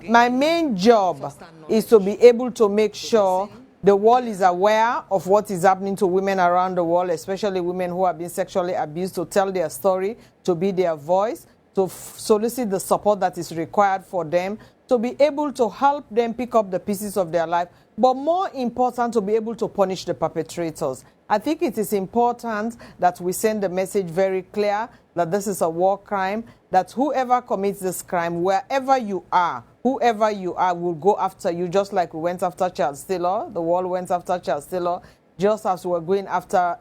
My main job is to be able to make sure the world is aware of what is happening to women around the world, especially women who have been sexually abused, to tell their story, to be their voice, to solicit the support that is required for them, to be able to help them pick up the pieces of their life, but more important, to be able to punish the perpetrators. I think it is important that we send the message very clear that this is a war crime, that whoever commits this crime, wherever you are, whoever you are, will go after you, just like we went after Charles Taylor. The world went after Charles Taylor, just as we're going after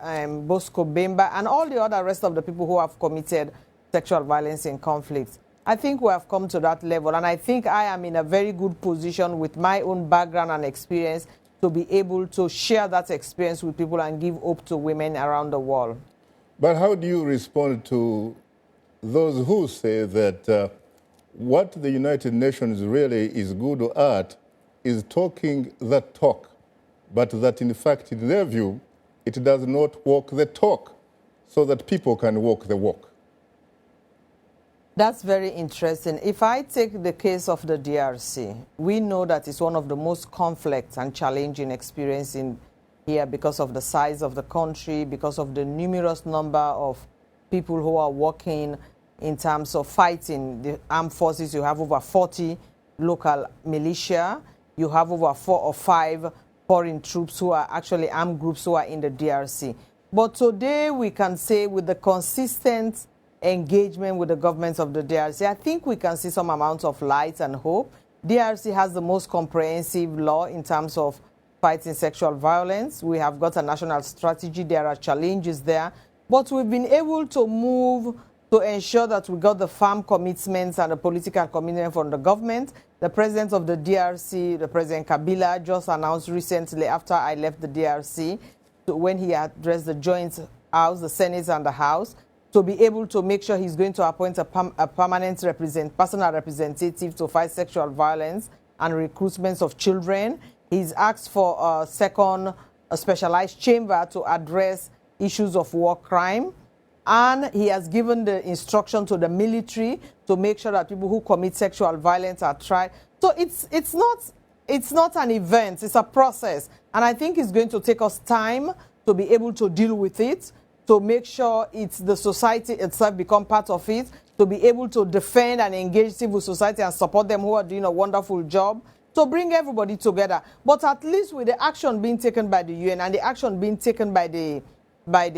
Bosco Bemba and all the other rest of the people who have committed sexual violence in conflicts. I think we have come to that level, and I think I am in a very good position with my own background and experience to be able to share that experience with people and give hope to women around the world. But how do you respond to those who say that what the United Nations really is good at is talking the talk, but that in fact, in their view, it does not walk the talk so that people can walk the walk? That's very interesting. If I take the case of the DRC, we know that it's one of the most complex and challenging experiences in here because of the size of the country, because of the numerous number of people who are working in terms of fighting the armed forces. You have over 40 local militia. You have over 4 or 5 foreign troops who are actually armed groups who are in the DRC. But today we can say with the consistent engagement with the governments of the DRC, I think we can see some amount of light and hope. DRC has the most comprehensive law in terms of fighting sexual violence. We have got a national strategy. There are challenges there. But we've been able to move to ensure that we got the firm commitments and the political commitment from the government. The president of the DRC, the President Kabila, just announced recently after I left the DRC, when he addressed the joint house, the Senate and the House, to be able to make sure he's going to appoint a permanent personal representative to fight sexual violence and recruitment of children. He's asked for a second specialized chamber to address issues of war crime. And he has given the instruction to the military to make sure that people who commit sexual violence are tried. So it's not an event, it's a process. And I think it's going to take us time to be able to deal with it, to make sure it's the society itself become part of it, to be able to defend and engage civil society and support them who are doing a wonderful job, to bring everybody together. But at least with the action being taken by the UN and the action being taken by the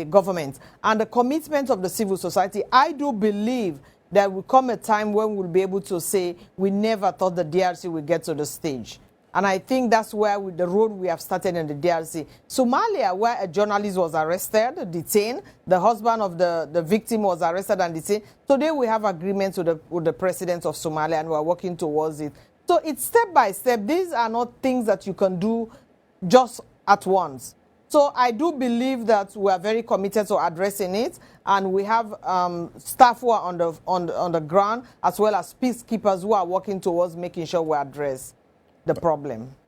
government and the commitment of the civil society, I do believe there will come a time when we'll be able to say we never thought the DRC would get to the stage. And I think that's where the road we have started in the DRC. Somalia, where a journalist was arrested, detained, the husband of the victim was arrested and detained. Today we have agreements with the president of Somalia and we're working towards it. So it's step by step. These are not things that you can do just at once. So I do believe that we are very committed to addressing it, and we have staff who are on the ground, as well as peacekeepers who are working towards making sure we address the problem.